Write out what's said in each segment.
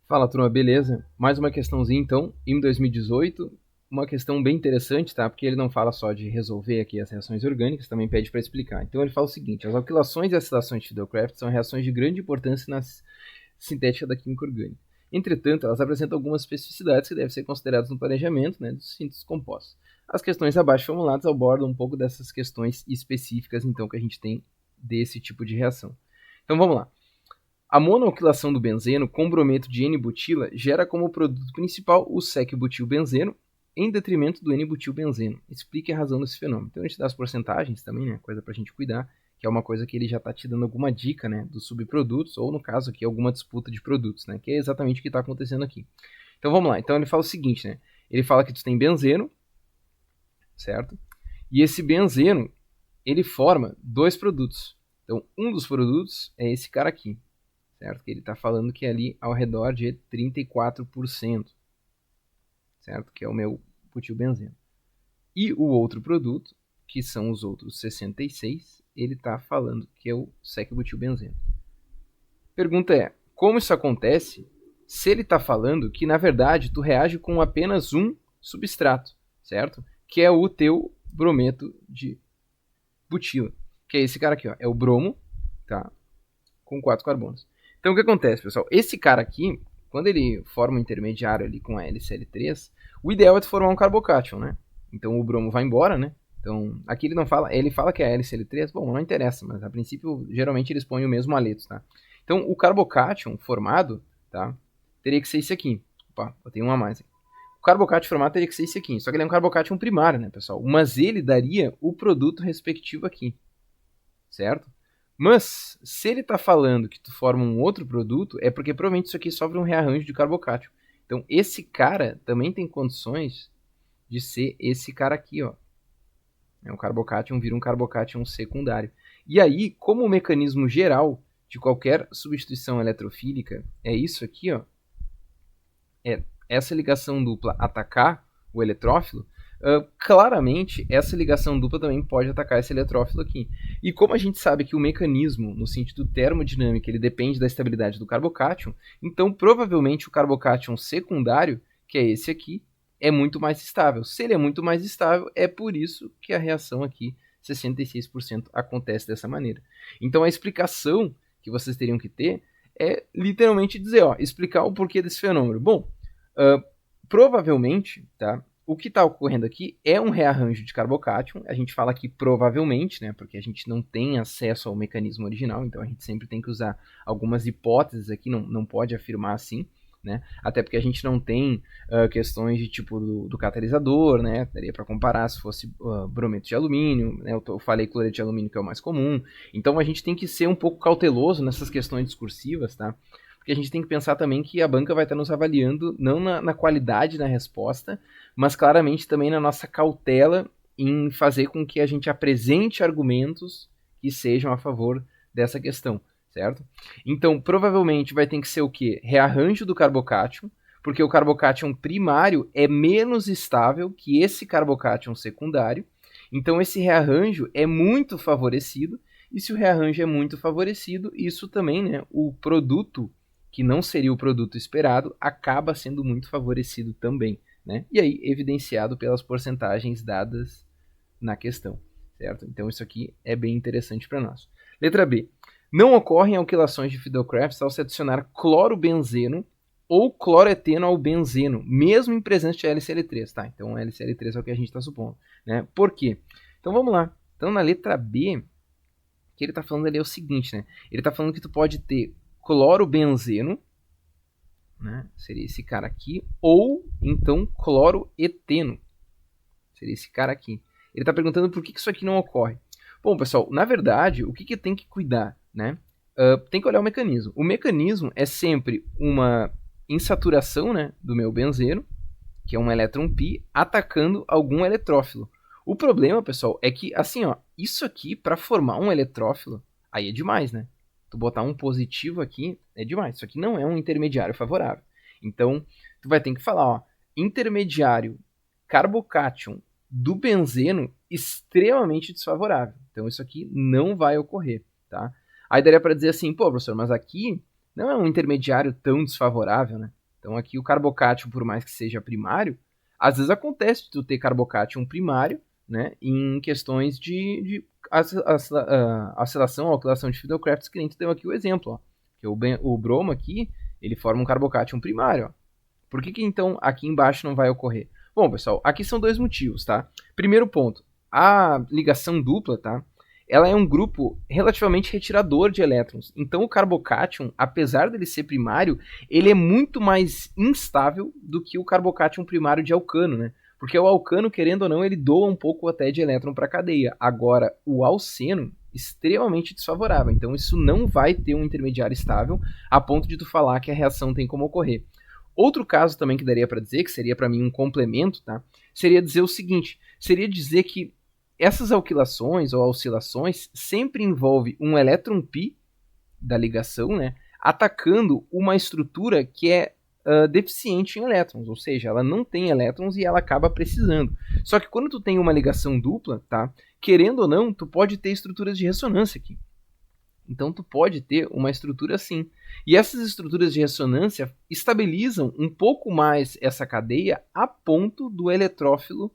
Fala, turma, beleza? Mais uma questãozinha, então, em 2018, uma questão bem interessante, tá? Porque ele não fala só de resolver aqui as reações orgânicas, também pede para explicar. Então ele fala o seguinte: as alquilações e acilações de Fidelcraft são reações de grande importância na sintética da química orgânica. Entretanto, elas apresentam algumas especificidades que devem ser consideradas no planejamento, né, dos síntese compostos. As questões abaixo formuladas abordam um pouco dessas questões específicas, então, que a gente tem desse tipo de reação. Então vamos lá. A monoalquilação do benzeno com brometo de N-butila gera como produto principal o sec-butilbenzeno, em detrimento do N-butilbenzeno. Explique a razão desse fenômeno. Então a gente dá as porcentagens também, né? Coisa pra gente cuidar, que é uma coisa que ele já está te dando alguma dica, né? Dos subprodutos, ou no caso aqui, alguma disputa de produtos, né? Que é exatamente o que está acontecendo aqui. Então vamos lá. Então ele fala o seguinte, né? Ele fala que tu tem benzeno, certo? E esse benzeno, ele forma dois produtos. Então um dos produtos é esse cara aqui, certo? Que ele está falando que é ali ao redor de 34%, certo? Que é o meu butilbenzeno. E o outro produto, que são os outros 66%, ele está falando que é o sec-butilbenzeno. Pergunta é, como isso acontece se ele está falando que, na verdade, tu reage com apenas um substrato, certo? Que é o teu brometo de butila, que é esse cara aqui, ó, é o bromo, tá? Com 4 carbonos. Então o que acontece, pessoal? Esse cara aqui, quando ele forma um intermediário ali com a LCl3, o ideal é tu formar um carbocátion, né? Então o bromo vai embora, né? Então, aqui ele não fala, ele fala que é LCl3, bom, não interessa, mas a princípio, geralmente eles põem o mesmo aleto, tá? Então, o carbocátion formado, tá? Teria que ser esse aqui. Opa, eu tenho um a mais aqui. O carbocátion formado teria que ser esse aqui, só que ele é um carbocátion primário, né, pessoal? Mas ele daria o produto respectivo aqui, certo? Mas, se ele está falando que tu forma um outro produto, é porque provavelmente isso aqui sofre um rearranjo de carbocátion. Então, esse cara também tem condições de ser esse cara aqui, ó. Um carbocátion vira um carbocátion secundário. E aí, como o mecanismo geral de qualquer substituição eletrofílica é isso aqui, ó, é essa ligação dupla atacar o eletrófilo, claramente essa ligação dupla também pode atacar esse eletrófilo aqui. E como a gente sabe que o mecanismo, no sentido termodinâmico, ele depende da estabilidade do carbocátion, então provavelmente o carbocátion secundário, que é esse aqui, é muito mais estável. Se ele é muito mais estável, é por isso que a reação aqui, 66%, acontece dessa maneira. Então a explicação que vocês teriam que ter é literalmente dizer, ó, explicar o porquê desse fenômeno. Bom, provavelmente, tá? O que está ocorrendo aqui é um rearranjo de carbocátion. A gente fala aqui provavelmente, né? Porque a gente não tem acesso ao mecanismo original, então a gente sempre tem que usar algumas hipóteses aqui, não pode afirmar assim, né? Até porque a gente não tem questões de tipo do catalisador, né? Daria para comparar se fosse brometo de alumínio, né? Eu falei cloreto de alumínio, que é o mais comum. Então a gente tem que ser um pouco cauteloso nessas questões discursivas, tá? Porque a gente tem que pensar também que a banca vai estar nos avaliando não na qualidade da resposta, mas claramente também na nossa cautela em fazer com que a gente apresente argumentos que sejam a favor dessa questão, certo? Então, provavelmente vai ter que ser o quê? Rearranjo do carbocátion, porque o carbocátion primário é menos estável que esse carbocátion secundário. Então, esse rearranjo é muito favorecido, e se o rearranjo é muito favorecido, isso também, né, o produto que não seria o produto esperado, acaba sendo muito favorecido também, né? E aí evidenciado pelas porcentagens dadas na questão, certo? Então isso aqui é bem interessante para nós. Letra B. Não ocorrem alquilações de Fidelcraft ao se adicionar clorobenzeno ou cloreteno ao benzeno, mesmo em presença de LCl3, tá? Então LCl3 é o que a gente está supondo, né? Por quê? Então vamos lá. Então na letra B, o que ele está falando ali é o seguinte, né? Ele está falando que tu pode ter clorobenzeno, né? Seria esse cara aqui, ou então cloroeteno, seria esse cara aqui. Ele está perguntando por que isso aqui não ocorre. Bom, pessoal, na verdade, o que tem que cuidar, né? Tem que olhar o mecanismo. O mecanismo é sempre uma insaturação, né, do meu benzeno, que é um elétron pi, atacando algum eletrófilo. O problema, pessoal, é que, assim, ó, isso aqui, para formar um eletrófilo, aí é demais, né? Tu botar um positivo aqui é demais. Isso aqui não é um intermediário favorável. Então, tu vai ter que falar, ó, intermediário carbocátion do benzeno extremamente desfavorável. Então, isso aqui não vai ocorrer, tá? Aí daria para dizer assim, pô, professor, mas aqui não é um intermediário tão desfavorável, né? Então aqui o carbocátion, por mais que seja primário, às vezes acontece de tu ter carbocátion primário, né, em questões de acilação ou alquilação de Fiedel-Crafts, que nem tu deu aqui o exemplo, ó. Que o bromo aqui, ele forma um carbocátion primário, ó. Por que então aqui embaixo não vai ocorrer? Bom, pessoal, aqui são dois motivos, tá? Primeiro ponto, a ligação dupla, tá? Ela é um grupo relativamente retirador de elétrons. Então o carbocátion, apesar dele ser primário, ele é muito mais instável do que o carbocátion primário de alcano, né? Porque o alcano, querendo ou não, ele doa um pouco até de elétron para a cadeia. Agora, o alceno, extremamente desfavorável. Então isso não vai ter um intermediário estável a ponto de tu falar que a reação tem como ocorrer. Outro caso também que daria para dizer, que seria para mim um complemento, tá? Seria dizer o seguinte, seria dizer que essas alquilações ou oscilações sempre envolve um elétron pi da ligação, né, atacando uma estrutura que é deficiente em elétrons, ou seja, ela não tem elétrons e ela acaba precisando. Só que quando tu tem uma ligação dupla, tá, querendo ou não, tu pode ter estruturas de ressonância aqui. Então tu pode ter uma estrutura assim. E essas estruturas de ressonância estabilizam um pouco mais essa cadeia a ponto do eletrófilo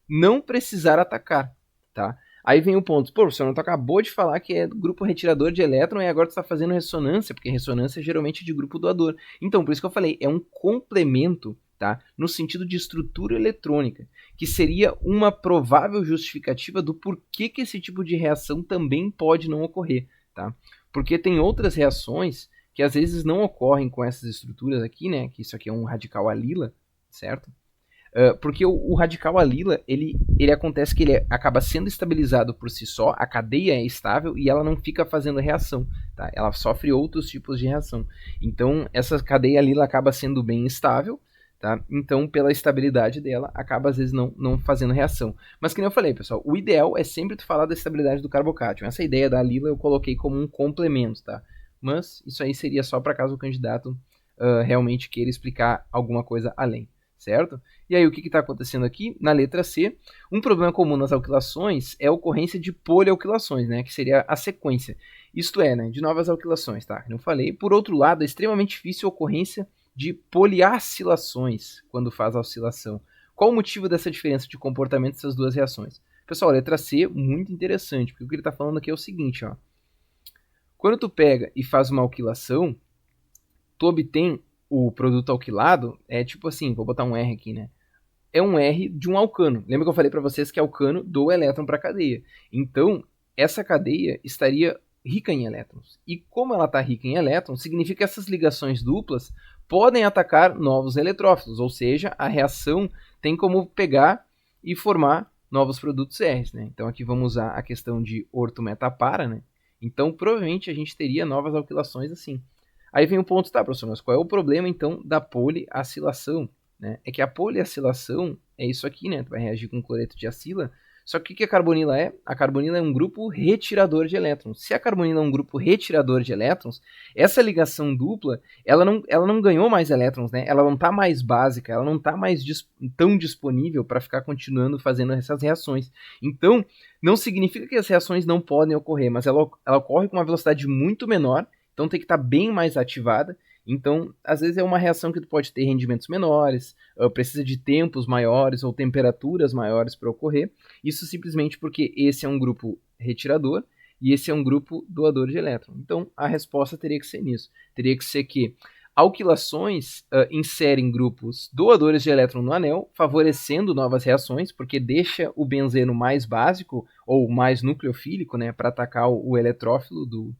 não precisar atacar, tá? Aí vem o ponto, pô, professor, tu acabou de falar que é grupo retirador de elétron e agora tu está fazendo ressonância, porque ressonância é geralmente de grupo doador. Então, por isso que eu falei, é um complemento, tá? No sentido de estrutura eletrônica, que seria uma provável justificativa do porquê que esse tipo de reação também pode não ocorrer, tá? Porque tem outras reações que às vezes não ocorrem com essas estruturas aqui, né? Que isso aqui é um radical alila, certo? Porque o radical alila, ele acontece que ele acaba sendo estabilizado por si só, a cadeia é estável e ela não fica fazendo reação, tá? Ela sofre outros tipos de reação. Então, essa cadeia alila acaba sendo bem estável, tá? Então, pela estabilidade dela, acaba às vezes não fazendo reação. Mas, como eu falei, pessoal, o ideal é sempre tu falar da estabilidade do carbocátion. Essa ideia da alila eu coloquei como um complemento, tá? Mas isso aí seria só para caso o candidato realmente queira explicar alguma coisa além, certo? E aí, o que está acontecendo aqui? Na letra C, um problema comum nas alquilações é a ocorrência de polialquilações, né? Que seria a sequência. Isto é, né? De novas alquilações, tá? Como eu falei. Por outro lado, é extremamente difícil a ocorrência de poliacilações quando faz a oscilação. Qual o motivo dessa diferença de comportamento dessas duas reações? Pessoal, a letra C, muito interessante, porque o que ele está falando aqui é o seguinte, ó. Quando tu pega e faz uma alquilação, tu obtém o produto alquilado, é tipo assim, vou botar um R aqui, né? É um R de um alcano. Lembra que eu falei para vocês que alcano do elétron para a cadeia. Então, essa cadeia estaria rica em elétrons. E como ela está rica em elétrons, significa que essas ligações duplas podem atacar novos eletrófilos, ou seja, a reação tem como pegar e formar novos produtos R's, né? Então aqui vamos usar a questão de ortometapara, né? Então provavelmente a gente teria novas alquilações assim. Aí vem o ponto, tá, professor, mas qual é o problema então da poliacilação? Né? É que a poliacilação é isso aqui, né? Tu vai reagir com cloreto de acila. Só que o que a carbonila é? A carbonila é um grupo retirador de elétrons. Se a carbonila é um grupo retirador de elétrons, essa ligação dupla, ela não ganhou mais elétrons, né? Ela não está mais básica, ela não está mais tão disponível para ficar continuando fazendo essas reações. Então, não significa que as reações não podem ocorrer, mas ela ocorre com uma velocidade muito menor, então tem que estar bem mais ativada. Então, às vezes é uma reação que tu pode ter rendimentos menores, precisa de tempos maiores ou temperaturas maiores para ocorrer. Isso simplesmente porque esse é um grupo retirador e esse é um grupo doador de elétron. Então, a resposta teria que ser nisso. Teria que ser que alquilações inserem grupos doadores de elétron no anel, favorecendo novas reações, porque deixa o benzeno mais básico ou mais nucleofílico, né, para atacar o eletrófilo do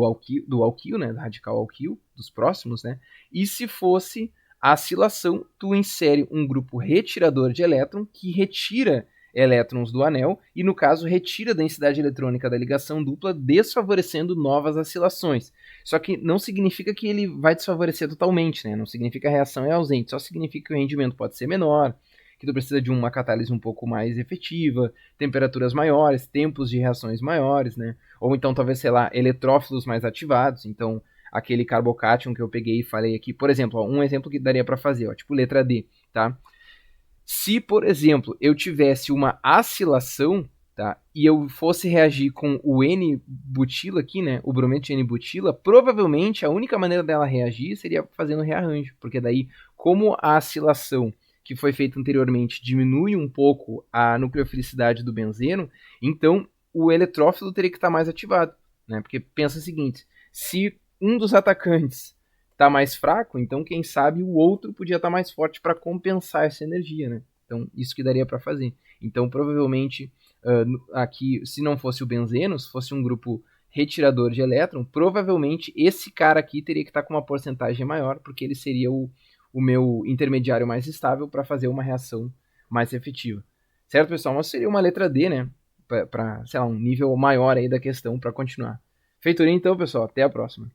alquil, né, do radical alquil, dos próximos, né? E se fosse a acilação, tu insere um grupo retirador de elétron que retira elétrons do anel e, no caso, retira a densidade eletrônica da ligação dupla, desfavorecendo novas acilações. Só que não significa que ele vai desfavorecer totalmente, né? Não significa que a reação é ausente, só significa que o rendimento pode ser menor, que tu precisa de uma catálise um pouco mais efetiva, temperaturas maiores, tempos de reações maiores, né? Ou então, talvez, sei lá, eletrófilos mais ativados. Então, aquele carbocátion que eu peguei e falei aqui, por exemplo, ó, um exemplo que daria para fazer, ó, tipo letra D, tá? Se, por exemplo, eu tivesse uma acilação, tá? E eu fosse reagir com o N-butila aqui, né? O brometo de N-butila, provavelmente a única maneira dela reagir seria fazendo rearranjo, porque daí, como a acilação que foi feita anteriormente diminui um pouco a nucleofilicidade do benzeno, então o eletrófilo teria que estar mais ativado, né? Porque pensa o seguinte, se um dos atacantes está mais fraco, então quem sabe o outro podia estar mais forte para compensar essa energia, né? Então isso que daria para fazer. Então provavelmente aqui, se não fosse o benzeno, se fosse um grupo retirador de elétron, provavelmente esse cara aqui teria que estar com uma porcentagem maior, porque ele seria o meu intermediário mais estável para fazer uma reação mais efetiva. Certo, pessoal? Mas seria uma letra D, né? Para, sei lá, um nível maior aí da questão para continuar. Feitoria então, pessoal. Até a próxima.